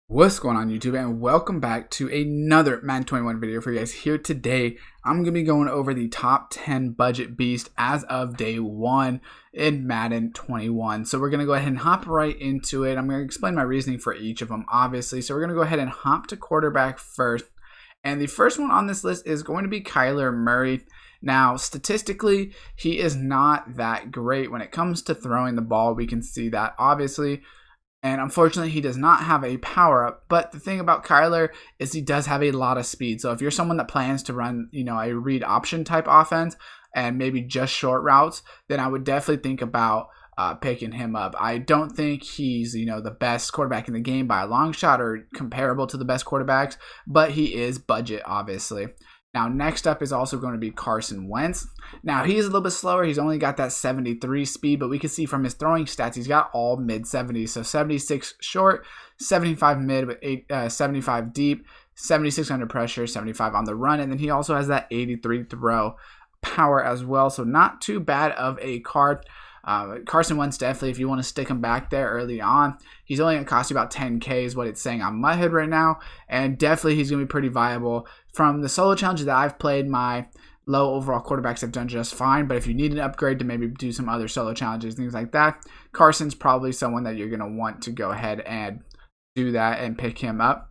What's going on YouTube, and welcome back to another Madden 21 video for you guys. Here today I'm going to be going over the top 10 budget beast as of day 1 in Madden 21. So we're going to go ahead and hop right into it. I'm going to explain my reasoning for each of them, obviously. So we're going to go ahead and hop to quarterback first, and the first one on this list is going to be Kyler Murray. Now, statistically, he is not that great when it comes to throwing the ball. We can see that, obviously. And unfortunately, he does not have a power-up. But the thing about Kyler is he does have a lot of speed. So if you're someone that plans to run, a read option type offense and maybe just short routes, then I would definitely think about picking him up. I don't think he's, the best quarterback in the game by a long shot or comparable to the best quarterbacks, but he is budget, obviously. Now, next up is also going to be Carson Wentz. Now, he is a little bit slower. He's only got that 73 speed, but we can see from his throwing stats, he's got all mid-70s. So 76 short, 75 mid, with 75 deep, 76 under pressure, 75 on the run, and then he also has that 83 throw power as well. So not too bad of a card. Carson Wentz, definitely, if you want to stick him back there early on, he's only going to cost you about 10K is what it's saying on my head right now, and definitely he's going to be pretty viable. From the solo challenges that I've played, my low overall quarterbacks have done just fine, but if you need an upgrade to maybe do some other solo challenges, things like that, Carson's probably someone that you're going to want to go ahead and do that and pick him up.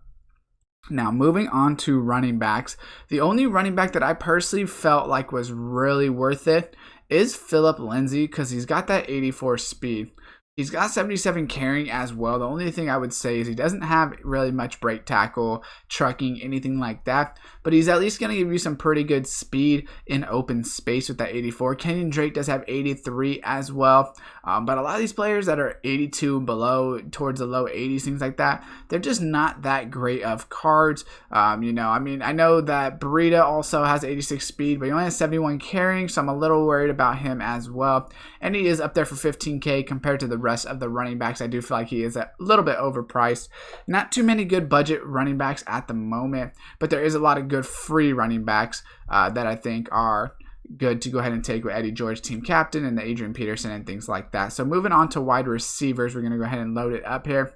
Now, moving on to running backs, the only running back that I personally felt like was really worth it is Phillip Lindsay, because he's got that 84 speed. He's got 77 carrying as well. The only thing I would say is he doesn't have really much break tackle, trucking, anything like that. But he's at least going to give you some pretty good speed in open space with that 84. Kenyon Drake does have 83 as well. But a lot of these players that are 82 and below, towards the low 80s, things like that, they're just not that great of cards. I know that Breida also has 86 speed, but he only has 71 carrying, so I'm a little worried about him as well. And he is up there for 15K compared to the rest of the running backs. I do feel like he is a little bit overpriced. Not too many good budget running backs at the moment, but there is a lot of good free running backs that I think are good to go ahead and take with Eddie George, team captain, and the Adrian Peterson and things like that. So moving on to wide receivers, we're going to go ahead and load it up here.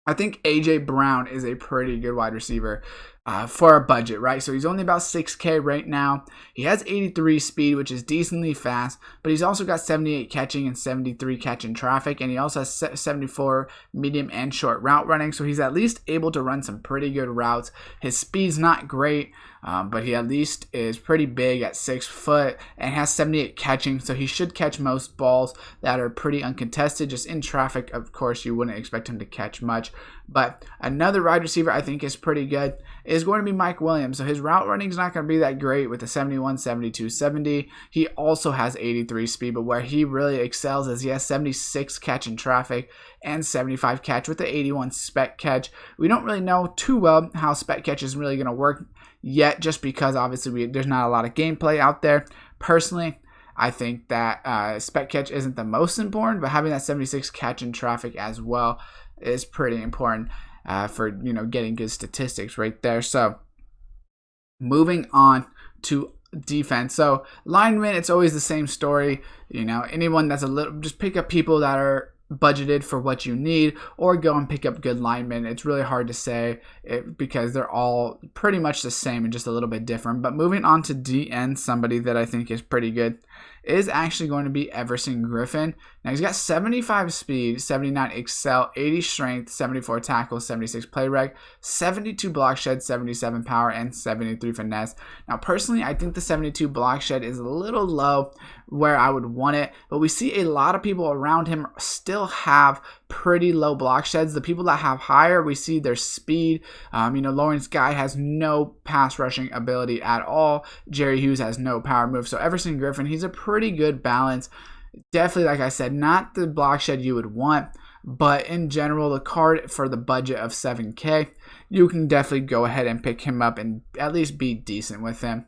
I think A.J. Brown is a pretty good wide receiver for a budget, right? So he's only about 6K right now. He has 83 speed, which is decently fast, but he's also got 78 catching and 73 catching traffic, and he also has 74 medium and short route running, so he's at least able to run some pretty good routes. His speed's not great, but he at least is pretty big at 6 foot and has 78 catching, so he should catch most balls that are pretty uncontested. Just in traffic, of course, you wouldn't expect him to catch much. But another wide receiver I think is pretty good is going to be Mike Williams. So his route running is not going to be that great with a 71, 72, 70. He also has 83 speed, but where he really excels is he has 76 catch in traffic and 75 catch with the 81 spec catch. We don't really know too well how spec catch is really going to work yet, just because obviously there's not a lot of gameplay out there. Personally, I think that spec catch isn't the most important, but having that 76 catch in traffic as well is pretty important for getting good statistics right there. So moving on to defense. So linemen, it's always the same story. Anyone that's just pick up people that are budgeted for what you need, or go and pick up good linemen. It's really hard to say because they're all pretty much the same and just a little bit different. But moving on to DN, somebody that I think is pretty good is actually going to be Everson Griffin. Now, he's got 75 speed, 79 excel, 80 strength, 74 tackle, 76 play rec, 72 block shed, 77 power, and 73 finesse. Now, personally, I think the 72 block shed is a little low where I would want it, but we see a lot of people around him still have pretty low block sheds. The people that have higher, we see their speed. Lawrence Guy has no pass rushing ability at all. Jerry Hughes has no power move. So Everson Griffin, he's a pretty good balance. Definitely, like I said, not the block shed you would want, but in general, the card for the budget of 7K, you can definitely go ahead and pick him up and at least be decent with him.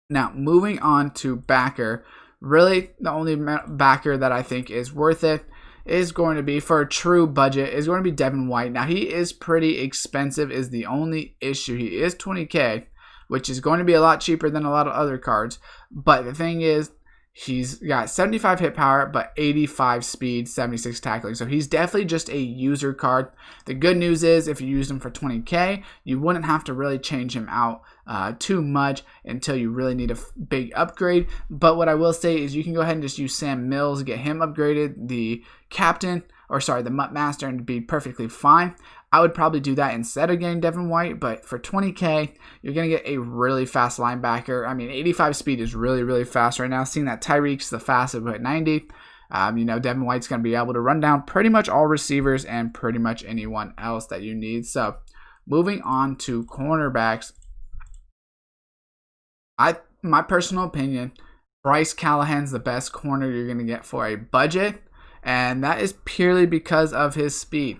Now, moving on to backer, really the only backer that I think is worth it is going to be, for a true budget, is going to be Devin White. Now, he is pretty expensive is the only issue. He is 20K, which is going to be a lot cheaper than a lot of other cards. But the thing is, He's got 75 hit power, but 85 speed, 76 tackling. So he's definitely just a user card. The good news is if you used him for 20K, you wouldn't have to really change him out too much until you really need a big upgrade. But what I will say is you can go ahead and just use Sam Mills, get him upgraded, the captain, or sorry, the Mutt Master, and be perfectly fine. I would probably do that instead of getting Devin White, but for 20K, you're going to get a really fast linebacker. I mean, 85 speed is really, really fast right now. Seeing that Tyreek's the fastest at 90, Devin White's going to be able to run down pretty much all receivers and pretty much anyone else that you need. So, moving on to cornerbacks, my personal opinion, Bryce Callahan's the best corner you're going to get for a budget, and that is purely because of his speed.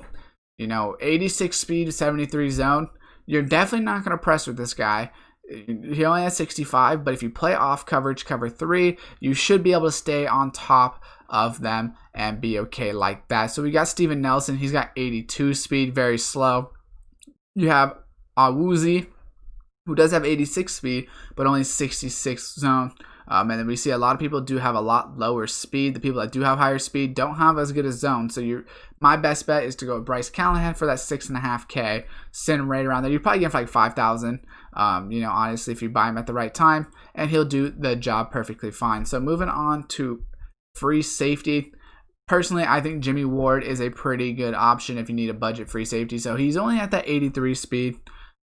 86 speed, 73 zone. You're definitely not going to press with this guy. He only has 65, but if you play off coverage, cover 3, you should be able to stay on top of them and be okay like that. So we got Steven Nelson. He's got 82 speed, very slow. You have Awuzie, who does have 86 speed, but only 66 zone. And then we see a lot of people do have a lot lower speed. The people that do have higher speed don't have as good a zone. So my best bet is to go with Bryce Callahan for that 6.5K. Send him right around there. You probably get him for like 5,000. Honestly, if you buy him at the right time, and he'll do the job perfectly fine. So moving on to free safety. Personally, I think Jimmy Ward is a pretty good option if you need a budget free safety. So he's only at that 83 speed,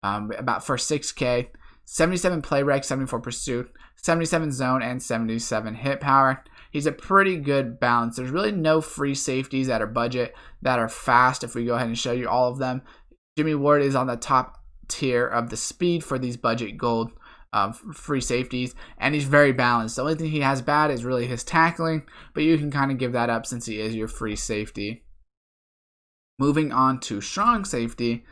about for 6K. 77 play rec, 74 pursuit, 77 zone, and 77 hit power. He's a pretty good balance. There's really no free safeties that are budget that are fast. If we go ahead and show you all of them, Jimmy Ward is on the top tier of the speed for these budget gold free safeties, and he's very balanced. The only thing he has bad is really his tackling, but you can kind of give that up since he is your free safety. Moving on to strong safety,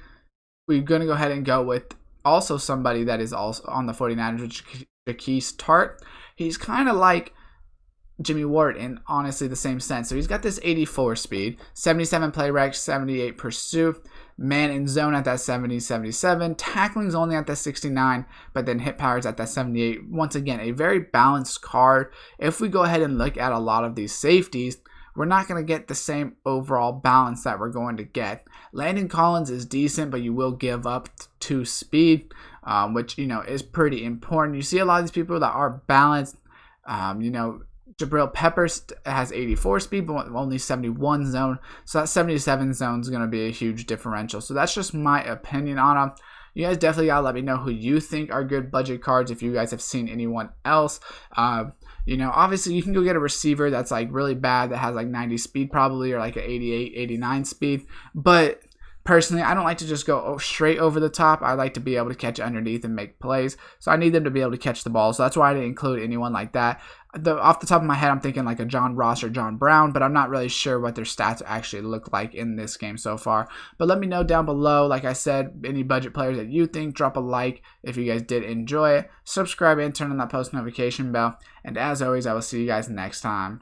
we're going to go ahead and go with also somebody that is also on the 49ers, which is Jaquez Tart. He's kind of like Jimmy Ward in honestly the same sense. So he's got this 84 speed, 77 play rec, 78 pursuit, man in zone at that 70, 77. Tackling's only at that 69, but then hit power's at that 78. Once again, a very balanced card. If we go ahead and look at a lot of these safeties, we're not going to get the same overall balance that we're going to get. Landon Collins is decent, but you will give up to speed, which, is pretty important. You see a lot of these people that are balanced. Jabril Peppers has 84 speed, but only 71 zone. So that 77 zone is going to be a huge differential. So that's just my opinion on them. You guys definitely got to let me know who you think are good budget cards if you guys have seen anyone else. Obviously you can go get a receiver that's like really bad that has like 90 speed probably, or like an 88, 89 speed. But personally, I don't like to just go straight over the top. I like to be able to catch underneath and make plays. So I need them to be able to catch the ball. So that's why I didn't include anyone like that. Off the top of my head, I'm thinking like a John Ross or John Brown, but I'm not really sure what their stats actually look like in this game so far. But let me know down below. Like I said, any budget players that you think, drop a like if you guys did enjoy it. Subscribe and turn on that post notification bell. And as always, I will see you guys next time.